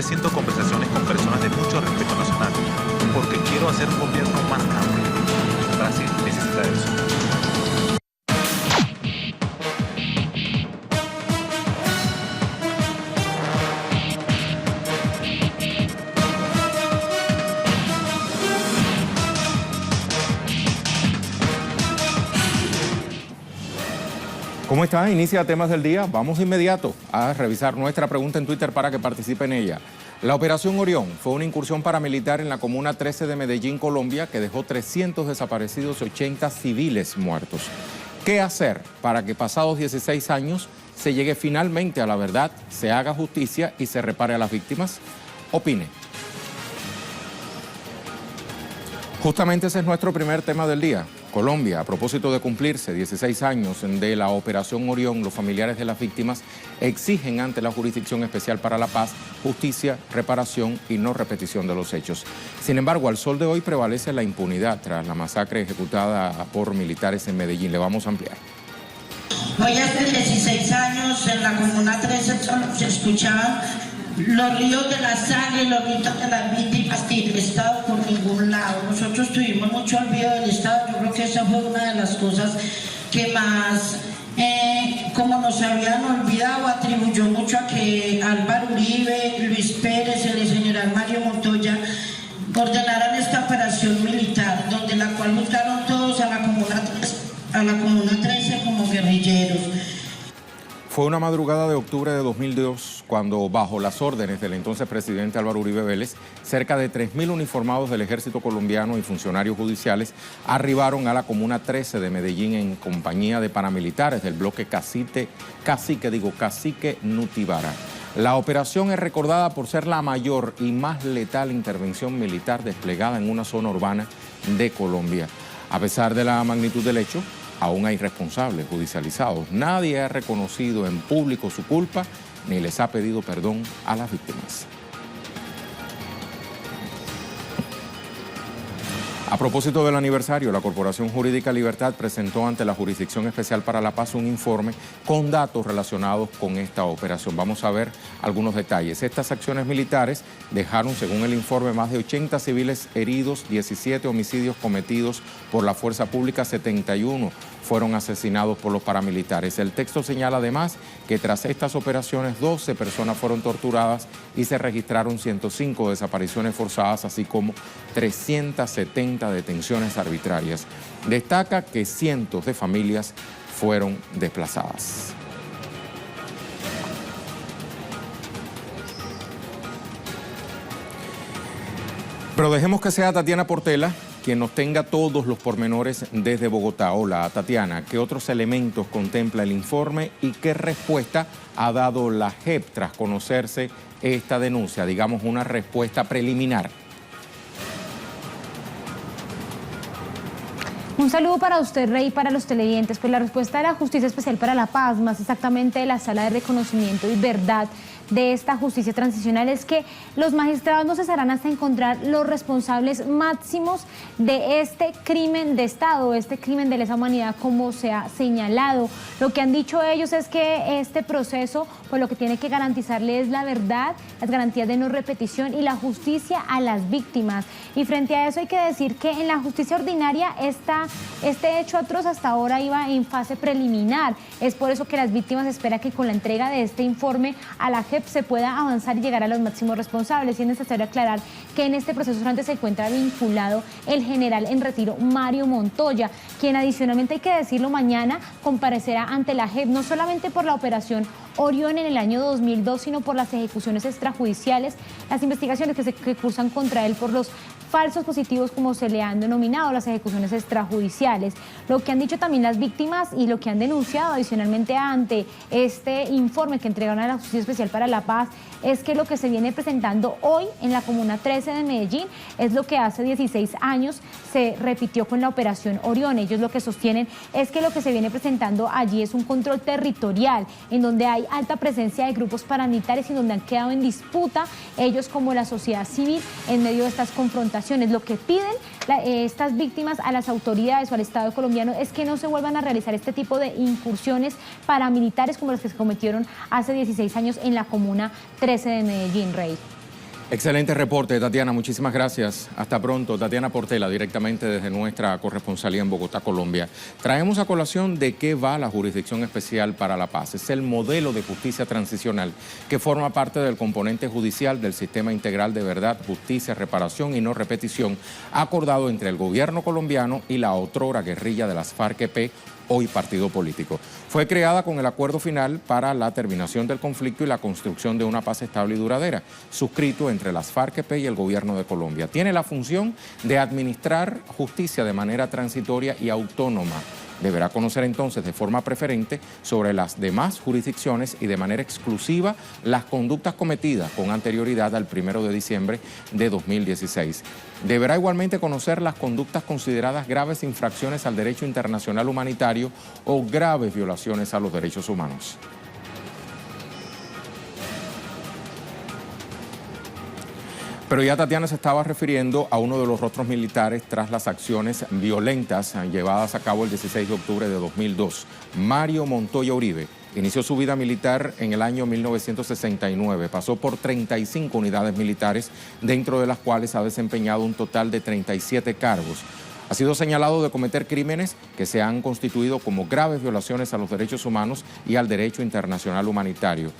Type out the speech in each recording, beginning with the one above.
haciendo conversaciones con personas de mucho respeto nacional, porque quiero hacer un gobierno más amplio. Brasil necesita eso. ¿Cómo está? Inicia temas del día. Vamos de inmediato a revisar nuestra pregunta en Twitter para que participe en ella. La Operación Orión fue una incursión paramilitar en la Comuna 13 de Medellín, Colombia, que dejó 300 desaparecidos y 80 civiles muertos. ¿Qué hacer para que pasados 16 años se llegue finalmente a la verdad, se haga justicia y se repare a las víctimas? Opine. Justamente ese es nuestro primer tema del día. Colombia, a propósito de cumplirse 16 años de la Operación Orión, los familiares de las víctimas exigen ante la Jurisdicción Especial para la Paz justicia, reparación y no repetición de los hechos. Sin embargo, al sol de hoy prevalece la impunidad tras la masacre ejecutada por militares en Medellín. Le vamos a ampliar. Hoy hace 16 años en la Comuna 13 solo se escuchaban los ríos de la sangre, los gritos de las víctimas y el Estado por ningún lado. Nosotros tuvimos mucho olvido del Estado. Yo creo que esa fue una de las cosas que más, como nos habían olvidado, atribuyó mucho a que Álvaro Uribe, Luis Pérez, el general Mario Montoya ordenaran esta operación militar, donde la cual buscaron todos a la Comuna 13 como guerrilleros. Fue una madrugada de octubre de 2002 cuando, bajo las órdenes del entonces presidente Álvaro Uribe Vélez, cerca de 3.000 uniformados del ejército colombiano y funcionarios judiciales arribaron a la Comuna 13 de Medellín en compañía de paramilitares del bloque Cacique Nutibara. La operación es recordada por ser la mayor y más letal intervención militar desplegada en una zona urbana de Colombia. A pesar de la magnitud del hecho, aún hay responsables judicializados. Nadie ha reconocido en público su culpa ni les ha pedido perdón a las víctimas. A propósito del aniversario, la Corporación Jurídica Libertad presentó ante la Jurisdicción Especial para la Paz un informe con datos relacionados con esta operación. Vamos a ver algunos detalles. Estas acciones militares dejaron, según el informe, más de 80 civiles heridos, 17 homicidios cometidos por la fuerza pública, 71 fueron asesinados por los paramilitares. El texto señala además que tras estas operaciones 12 personas fueron torturadas y se registraron 105 desapariciones forzadas, así como 370 detenciones arbitrarias. Destaca que cientos de familias fueron desplazadas. Pero dejemos que sea Tatiana Portela quien nos tenga todos los pormenores desde Bogotá. Hola, Tatiana, ¿qué otros elementos contempla el informe y qué respuesta ha dado la JEP tras conocerse esta denuncia? Digamos, una respuesta preliminar. Un saludo para usted, Rey, y para los televidentes. Pues la respuesta de la Justicia Especial para la Paz, más exactamente de la Sala de Reconocimiento y Verdad de esta justicia transicional, es que los magistrados no cesarán hasta encontrar los responsables máximos de este crimen de Estado, este crimen de lesa humanidad, como se ha señalado. Lo que han dicho ellos es que este proceso, pues lo que tiene que garantizarle es la verdad, las garantías de no repetición y la justicia a las víctimas. Y frente a eso hay que decir que en la justicia ordinaria este hecho atroz hasta ahora iba en fase preliminar. Es por eso que las víctimas esperan que con la entrega de este informe a la JEP se pueda avanzar y llegar a los máximos responsables. Y es necesario aclarar que en este proceso solamente se encuentra vinculado el general en retiro Mario Montoya, quien adicionalmente, hay que decirlo, mañana comparecerá ante la JEP, no solamente por la operación Orión en el año 2002, sino por las ejecuciones extrajudiciales, las investigaciones que cursan contra él por los falsos positivos, como se le han denominado, las ejecuciones extrajudiciales. Lo que han dicho también las víctimas y lo que han denunciado adicionalmente ante este informe que entregaron a la Justicia Especial para la Paz es que lo que se viene presentando hoy en la Comuna 13 de Medellín es lo que hace 16 años se repitió con la Operación Orión. Ellos lo que sostienen es que lo que se viene presentando allí es un control territorial, en donde hay alta presencia de grupos paramilitares y donde han quedado en disputa ellos como la sociedad civil en medio de estas confrontaciones. Lo que piden estas víctimas a las autoridades o al Estado colombiano es que no se vuelvan a realizar este tipo de incursiones paramilitares como las que se cometieron hace 16 años en la Comuna 13 de Medellín, Rey. Excelente reporte, Tatiana. Muchísimas gracias. Hasta pronto. Tatiana Portela, directamente desde nuestra corresponsalía en Bogotá, Colombia. Traemos a colación de qué va la Jurisdicción Especial para la Paz. Es el modelo de justicia transicional que forma parte del componente judicial del Sistema Integral de Verdad, Justicia, Reparación y No Repetición, acordado entre el gobierno colombiano y la otrora guerrilla de las FARC-EP, hoy partido político. Fue creada con el acuerdo final para la terminación del conflicto y la construcción de una paz estable y duradera, suscrito entre las FARC-EP y el gobierno de Colombia. Tiene la función de administrar justicia de manera transitoria y autónoma. Deberá conocer entonces de forma preferente sobre las demás jurisdicciones y de manera exclusiva las conductas cometidas con anterioridad al 1 de diciembre de 2016. Deberá igualmente conocer las conductas consideradas graves infracciones al derecho internacional humanitario o graves violaciones a los derechos humanos. Pero ya Tatiana se estaba refiriendo a uno de los rostros militares tras las acciones violentas llevadas a cabo el 16 de octubre de 2002. Mario Montoya Uribe inició su vida militar en el año 1969. Pasó por 35 unidades militares, dentro de las cuales ha desempeñado un total de 37 cargos. Ha sido señalado de cometer crímenes que se han constituido como graves violaciones a los derechos humanos y al derecho internacional humanitario.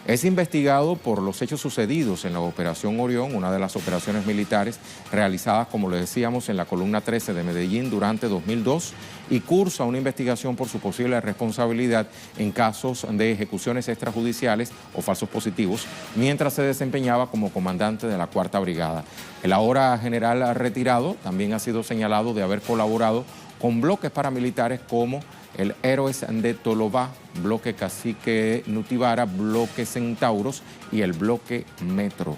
Es investigado por los hechos sucedidos en la Operación Orión, una de las operaciones militares realizadas, como le decíamos, en la Columna 13 de Medellín durante 2002, y cursa una investigación por su posible responsabilidad en casos de ejecuciones extrajudiciales o falsos positivos, mientras se desempeñaba como comandante de la Cuarta Brigada. El ahora general retirado también ha sido señalado de haber colaborado con bloques paramilitares como el Héroes de Tolobá, Bloque Cacique Nutibara, Bloque Centauros y el Bloque Metro.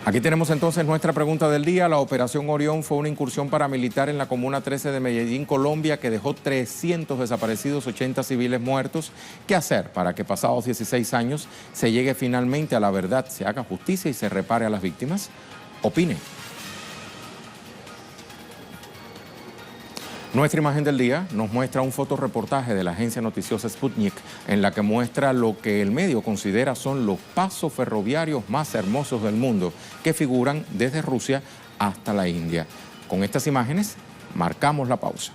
Aquí tenemos entonces nuestra pregunta del día. La Operación Orión fue una incursión paramilitar en la Comuna 13 de Medellín, Colombia, que dejó 300 desaparecidos, 80 civiles muertos. ¿Qué hacer para que pasados 16 años se llegue finalmente a la verdad, se haga justicia y se repare a las víctimas? Opine. Nuestra imagen del día nos muestra un fotoreportaje de la agencia noticiosa Sputnik, en la que muestra lo que el medio considera son los pasos ferroviarios más hermosos del mundo, que figuran desde Rusia hasta la India. Con estas imágenes marcamos la pausa.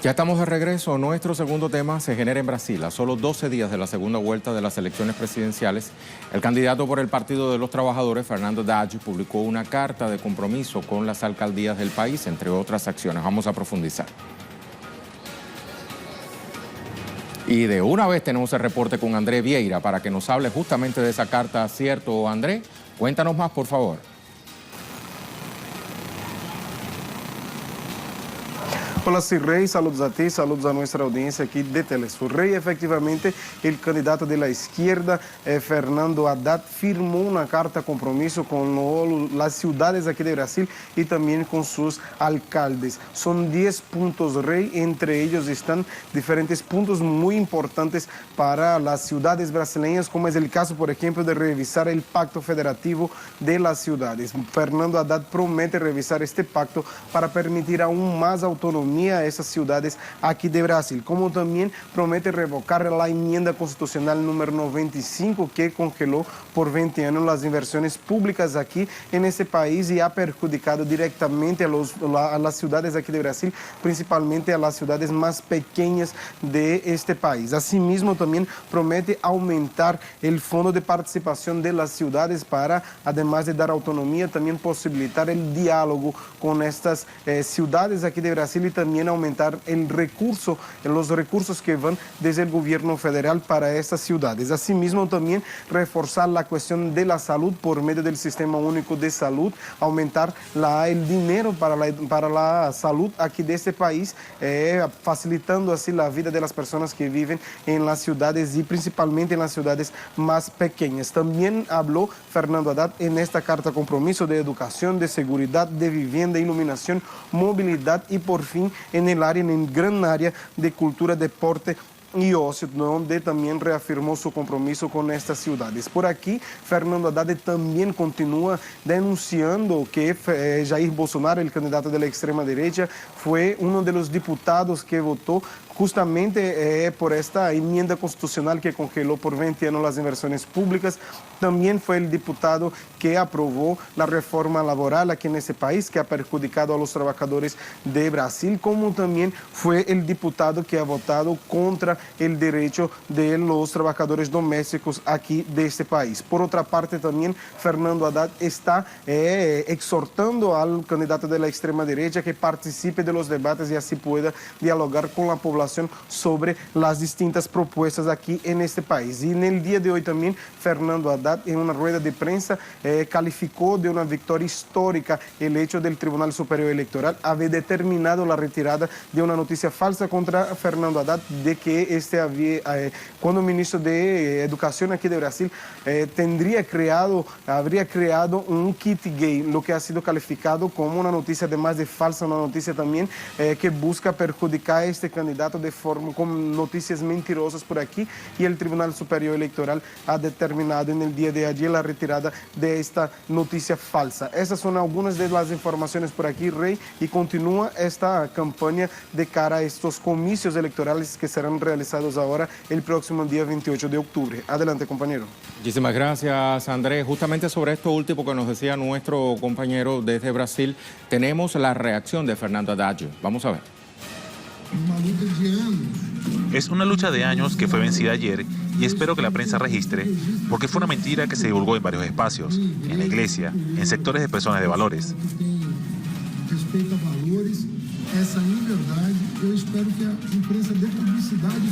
Ya estamos de regreso. Nuestro segundo tema se genera en Brasil. A solo 12 días de la segunda vuelta de las elecciones presidenciales, el candidato por el Partido de los Trabajadores, Fernando Haddad, publicó una carta de compromiso con las alcaldías del país, entre otras acciones. Vamos a profundizar. Y de una vez tenemos el reporte con André Vieira para que nos hable justamente de esa carta. ¿Cierto, André? Cuéntanos más, por favor. Hola, Cirrey, saludos a ti, saludos a nuestra audiencia aquí de Telesur. Rey, efectivamente, el candidato de la izquierda, Fernando Haddad, firmó una carta compromiso con las ciudades aquí de Brasil y también con sus alcaldes. Son 10 puntos, Rey, entre ellos están diferentes puntos muy importantes para las ciudades brasileñas, como es el caso, por ejemplo, de revisar el pacto federativo de las ciudades. Fernando Haddad promete revisar este pacto para permitir aún más autonomía a esas ciudades aquí de Brasil, como también promete revocar la enmienda constitucional número 95 que congeló por 20 años las inversiones públicas aquí en este país y ha perjudicado directamente a las ciudades aquí de Brasil, principalmente a las ciudades más pequeñas de este país. Asimismo, también promete aumentar el fondo de participación de las ciudades para, además de dar autonomía, también posibilitar el diálogo con estas ciudades aquí de Brasil y también también aumentar los recursos que van desde el gobierno federal para estas ciudades. Asimismo, también reforzar la cuestión de la salud por medio del Sistema Único de Salud, aumentar el dinero para la salud aquí de este país, facilitando así la vida de las personas que viven en las ciudades y principalmente en las ciudades más pequeñas. También habló Fernando Haddad en esta carta compromiso de educación, de seguridad, de vivienda, iluminación, movilidad y por fin en el gran área de cultura, deporte y ocio, donde también reafirmó su compromiso con estas ciudades. Por aquí, Fernando Haddad también continúa denunciando que Jair Bolsonaro, el candidato de la extrema derecha, fue uno de los diputados que votó justamente por esta enmienda constitucional que congeló por 20 años las inversiones públicas. También fue el diputado que aprobó la reforma laboral aquí en ese país, que ha perjudicado a los trabajadores de Brasil, como también fue el diputado que ha votado contra el derecho de los trabajadores domésticos aquí de este país. Por otra parte, también Fernando Haddad está exhortando al candidato de la extrema derecha que participe de los debates y así pueda dialogar con la población sobre las distintas propuestas aquí en este país. Y en el día de hoy también Fernando Haddad, en una rueda de prensa, calificó de una victoria histórica el hecho del Tribunal Superior Electoral haber determinado la retirada de una noticia falsa contra Fernando Haddad de que cuando ministro de Educación aquí de Brasil habría creado un kit gay, lo que ha sido calificado como una noticia además de falsa, una noticia también que busca perjudicar a este candidato de forma con noticias mentirosas por aquí, y el Tribunal Superior Electoral ha determinado en el día de ayer la retirada de esta noticia falsa. Esas son algunas de las informaciones por aquí, Rey, y continúa esta campaña de cara a estos comicios electorales que serán realizados ahora el próximo día 28 de octubre. Adelante, compañero. Muchísimas gracias, Andrés. Justamente sobre esto último que nos decía nuestro compañero desde Brasil, tenemos la reacción de Fernando Haddad. Vamos a ver. Es una lucha de años que fue vencida ayer y espero que la prensa registre, porque fue una mentira que se divulgó en varios espacios, en la iglesia, en sectores de personas de valores.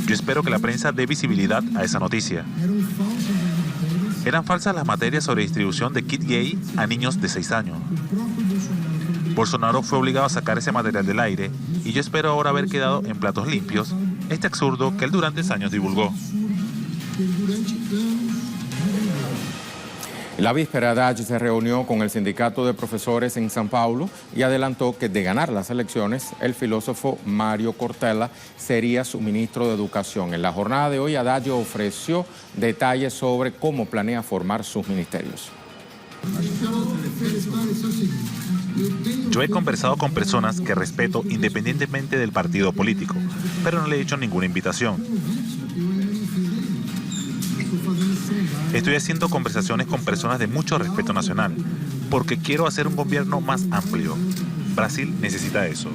Yo espero que la prensa dé visibilidad a esa noticia. Eran falsas las materias sobre distribución de kit gay a niños de 6 años. Bolsonaro fue obligado a sacar ese material del aire y yo espero ahora haber quedado en platos limpios este absurdo que él durante años divulgó. La víspera, Haddad se reunió con el sindicato de profesores en São Paulo y adelantó que de ganar las elecciones, el filósofo Mario Cortella sería su ministro de Educación. En la jornada de hoy, Haddad ofreció detalles sobre cómo planea formar sus ministerios. Yo he conversado con personas que respeto independientemente del partido político, pero no le he hecho ninguna invitación. Estoy haciendo conversaciones con personas de mucho respeto nacional, porque quiero hacer un gobierno más amplio. Brasil necesita eso.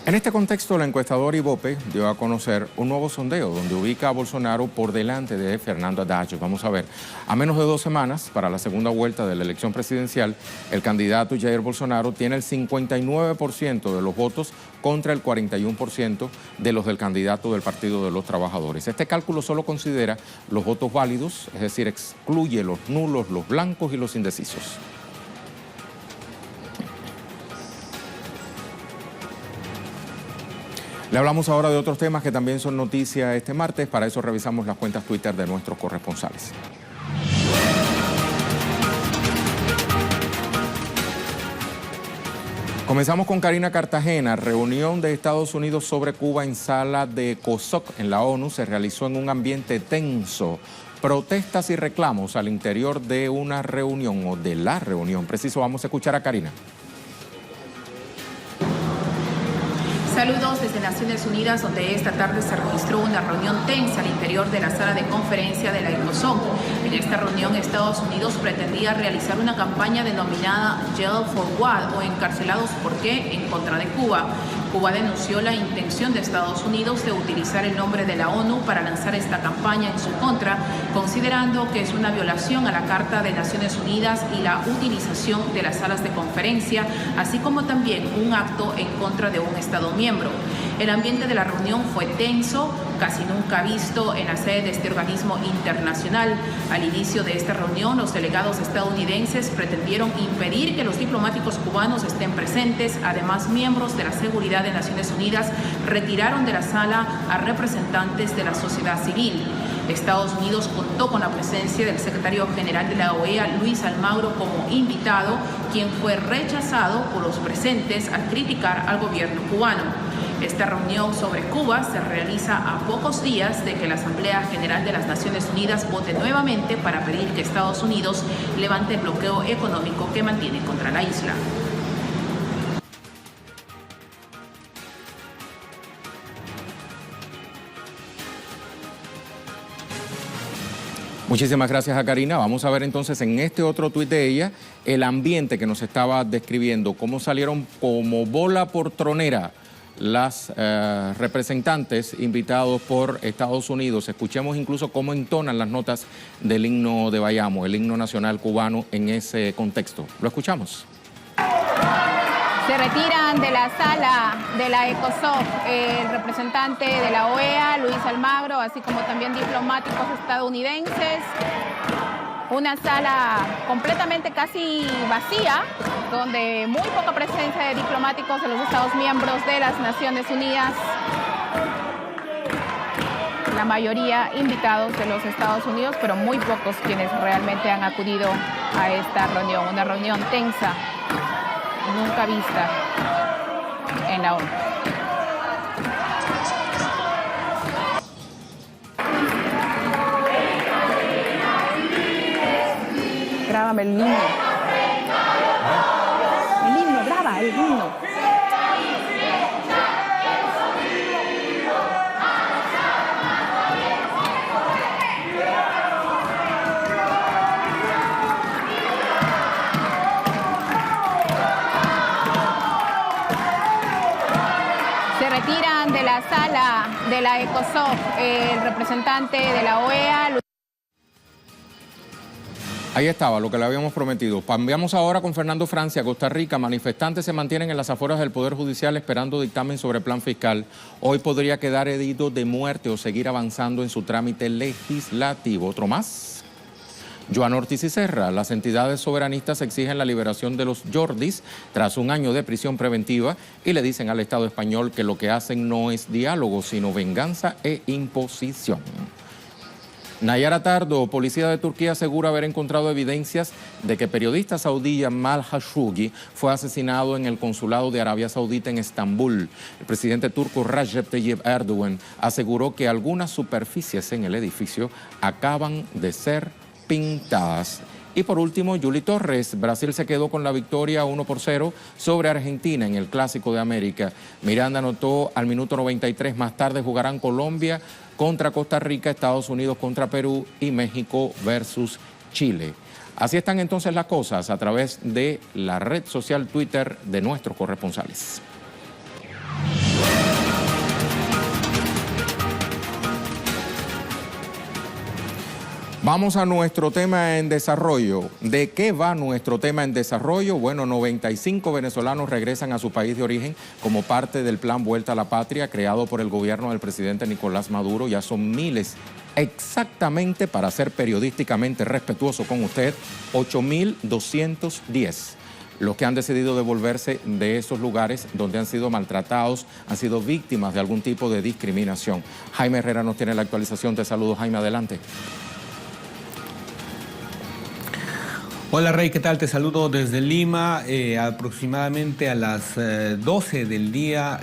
En este contexto, la encuestadora Ibope dio a conocer un nuevo sondeo donde ubica a Bolsonaro por delante de Fernando Haddad. Vamos a ver, a menos de 2 semanas para la segunda vuelta de la elección presidencial, el candidato Jair Bolsonaro tiene el 59% de los votos contra el 41% de los del candidato del Partido de los Trabajadores. Este cálculo solo considera los votos válidos, es decir, excluye los nulos, los blancos y los indecisos. Le hablamos ahora de otros temas que también son noticia este martes. Para eso revisamos las cuentas Twitter de nuestros corresponsales. Comenzamos con Karina Cartagena. Reunión de Estados Unidos sobre Cuba en sala de COSOC en la ONU se realizó en un ambiente tenso. Protestas y reclamos al interior de una reunión o de la reunión. Preciso, vamos a escuchar a Karina. Saludos desde Naciones Unidas, donde esta tarde se registró una reunión tensa al interior de la sala de conferencia de la ECOSOC. En esta reunión, Estados Unidos pretendía realizar una campaña denominada Jail for What, o Encarcelados por qué, en contra de Cuba. Cuba denunció la intención de Estados Unidos de utilizar el nombre de la ONU para lanzar esta campaña en su contra, considerando que es una violación a la Carta de Naciones Unidas y la utilización de las salas de conferencia, así como también un acto en contra de un Estado miembro. El ambiente de la reunión fue tenso, casi nunca visto en la sede de este organismo internacional. Al inicio de esta reunión, los delegados estadounidenses pretendieron impedir que los diplomáticos cubanos estén presentes. Además, miembros de la seguridad de Naciones Unidas retiraron de la sala a representantes de la sociedad civil. Estados Unidos contó con la presencia del secretario general de la OEA, Luis Almagro, como invitado, quien fue rechazado por los presentes al criticar al gobierno cubano. Esta reunión sobre Cuba se realiza a pocos días de que la Asamblea General de las Naciones Unidas vote nuevamente para pedir que Estados Unidos levante el bloqueo económico que mantiene contra la isla. Muchísimas gracias a Karina. Vamos a ver entonces en este otro tuit de ella el ambiente que nos estaba describiendo, cómo salieron como bola por tronera las representantes invitados por Estados Unidos. Escuchemos incluso cómo entonan las notas del himno de Bayamo, el himno nacional cubano en ese contexto. Lo escuchamos. Se retiran de la sala de la ECOSOC el representante de la OEA, Luis Almagro, así como también diplomáticos estadounidenses. Una sala completamente casi vacía, donde muy poca presencia de diplomáticos de los Estados miembros de las Naciones Unidas. La mayoría invitados de los Estados Unidos, pero muy pocos quienes realmente han acudido a esta reunión. Una reunión tensa, nunca vista en la ONU. Grábame el himno. El himno, graba el himno. Se retiran de la sala de la ECOSOC el representante de la OEA. Ahí estaba lo que le habíamos prometido. Cambiamos ahora con Fernando Francia, Costa Rica. Manifestantes se mantienen en las afueras del Poder Judicial esperando dictamen sobre plan fiscal. Hoy podría quedar herido de muerte o seguir avanzando en su trámite legislativo. ¿Otro más? Joan Ortiz y Serra, las entidades soberanistas exigen la liberación de los Jordis tras un año de prisión preventiva y le dicen al Estado español que lo que hacen no es diálogo, sino venganza e imposición. Nayara Tardo, policía de Turquía, asegura haber encontrado evidencias de que periodista saudí Jamal Khashoggi fue asesinado en el consulado de Arabia Saudita en Estambul. El presidente turco Recep Tayyip Erdogan aseguró que algunas superficies en el edificio acaban de ser pintadas. Y por último, Juli Torres, Brasil se quedó con la victoria 1-0 sobre Argentina en el Clásico de América. Miranda anotó al minuto 93, más tarde jugarán Colombia contra Costa Rica, Estados Unidos contra Perú y México versus Chile. Así están entonces las cosas a través de la red social Twitter de nuestros corresponsales. Vamos a nuestro tema en desarrollo. ¿De qué va nuestro tema en desarrollo? Bueno, 95 venezolanos regresan a su país de origen como parte del plan Vuelta a la Patria creado por el gobierno del presidente Nicolás Maduro. Ya son miles, exactamente, para ser periodísticamente respetuoso con usted, 8.210. Los que han decidido devolverse de esos lugares donde han sido maltratados, han sido víctimas de algún tipo de discriminación. Jaime Herrera nos tiene la actualización. Te saludo, Jaime, adelante. Hola Rey, ¿qué tal? Te saludo desde Lima, aproximadamente a las 12 del día,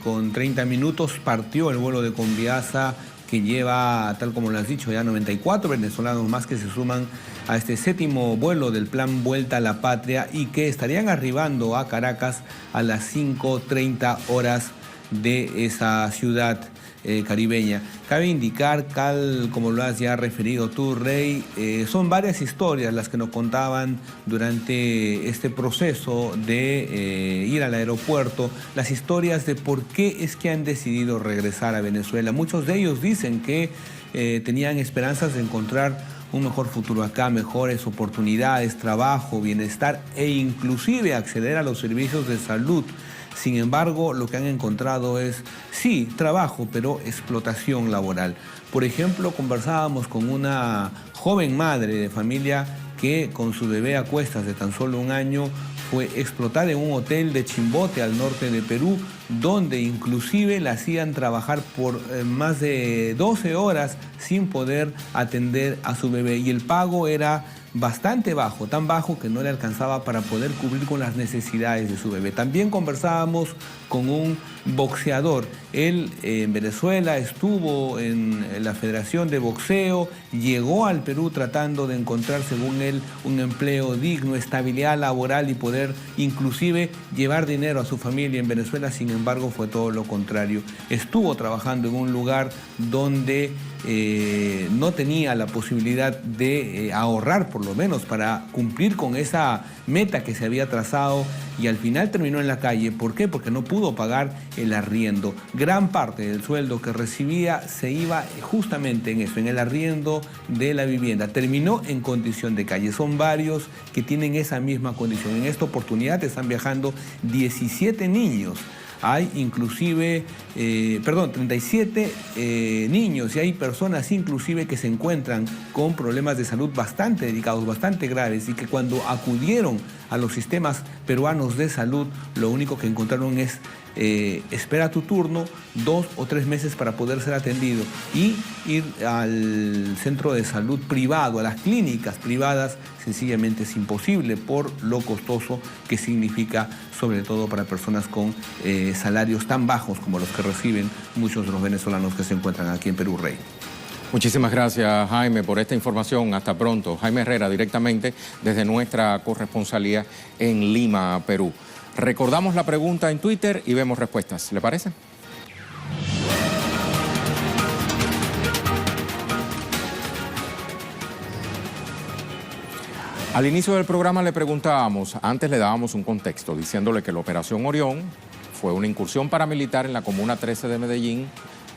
con 30 minutos, partió el vuelo de Conviasa que lleva, tal como lo has dicho, ya 94 venezolanos más que se suman a este séptimo vuelo del plan Vuelta a la Patria y que estarían arribando a Caracas a las 5:30 horas de esa ciudad caribeña. Cabe indicar, como lo has ya referido tú, Rey, son varias historias las que nos contaban durante este proceso de ir al aeropuerto, las historias de por qué es que han decidido regresar a Venezuela. Muchos de ellos dicen que tenían esperanzas de encontrar un mejor futuro acá, mejores oportunidades, trabajo, bienestar e inclusive acceder a los servicios de salud. Sin embargo, lo que han encontrado es, sí, trabajo, pero explotación laboral. Por ejemplo, conversábamos con una joven madre de familia que con su bebé a cuestas de tan solo 1 año fue explotada en un hotel de Chimbote, al norte de Perú, donde inclusive la hacían trabajar por más de 12 horas sin poder atender a su bebé. Y el pago era bastante bajo, tan bajo que no le alcanzaba para poder cubrir con las necesidades de su bebé. También conversábamos con un boxeador. Él en Venezuela estuvo en la Federación de Boxeo, llegó al Perú tratando de encontrar, según él, un empleo digno, estabilidad laboral y poder inclusive llevar dinero a su familia en Venezuela. Sin embargo, fue todo lo contrario. Estuvo trabajando en un lugar donde no tenía la posibilidad de ahorrar, por lo menos, para cumplir con esa meta que se había trazado, y al final terminó en la calle. ¿Por qué? Porque no pudo pagar el arriendo. Gran parte del sueldo que recibía se iba justamente en eso, en el arriendo de la vivienda. Terminó en condición de calle. Son varios que tienen esa misma condición. En esta oportunidad están viajando 17 niños. Hay inclusive, 37 niños, y hay personas inclusive que se encuentran con problemas de salud bastante delicados, bastante graves, y que cuando acudieron a los sistemas peruanos de salud, lo único que encontraron es espera tu turno 2 o 3 meses para poder ser atendido, y ir al centro de salud privado, a las clínicas privadas, sencillamente es imposible por lo costoso que significa, sobre todo para personas con salarios tan bajos como los que reciben muchos de los venezolanos que se encuentran aquí en Perú, Rey. Muchísimas gracias, Jaime, por esta información. Hasta pronto. Jaime Herrera, directamente desde nuestra corresponsalía en Lima, Perú. Recordamos la pregunta en Twitter y vemos respuestas. ¿Le parece? Al inicio del programa le preguntábamos, antes le dábamos un contexto, diciéndole que la Operación Orión fue una incursión paramilitar en la Comuna 13 de Medellín,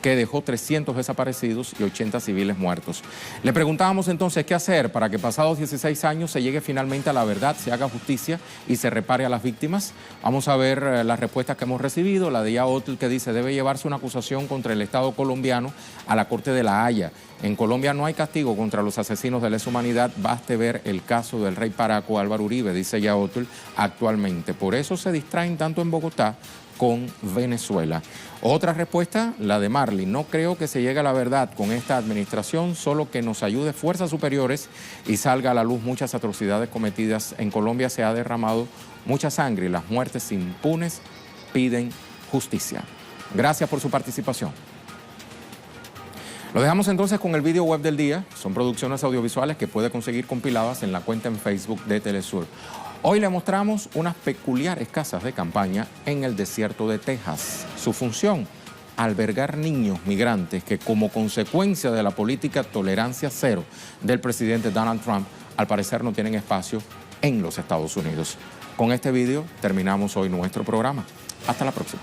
que dejó 300 desaparecidos y 80 civiles muertos. Le preguntábamos entonces qué hacer para que pasados 16 años se llegue finalmente a la verdad, se haga justicia y se repare a las víctimas. Vamos a ver las respuestas que hemos recibido. La de Yaotl, que dice: debe llevarse una acusación contra el Estado colombiano a la Corte de La Haya. En Colombia no hay castigo contra los asesinos de lesa humanidad. Baste ver el caso del rey Paraco Álvaro Uribe, dice Yaotl, actualmente. Por eso se distraen tanto en Bogotá con Venezuela. Otra respuesta, la de Marley: no creo que se llegue a la verdad con esta administración, solo que nos ayude fuerzas superiores y salga a la luz muchas atrocidades cometidas. En Colombia se ha derramado mucha sangre y las muertes impunes piden justicia. Gracias por su participación. Lo dejamos entonces con el video web del día. Son producciones audiovisuales que puede conseguir compiladas en la cuenta en Facebook de Telesur. Hoy le mostramos unas peculiares casas de campaña en el desierto de Texas. Su función: albergar niños migrantes que, como consecuencia de la política tolerancia cero del presidente Donald Trump, al parecer no tienen espacio en los Estados Unidos. Con este video terminamos hoy nuestro programa. Hasta la próxima.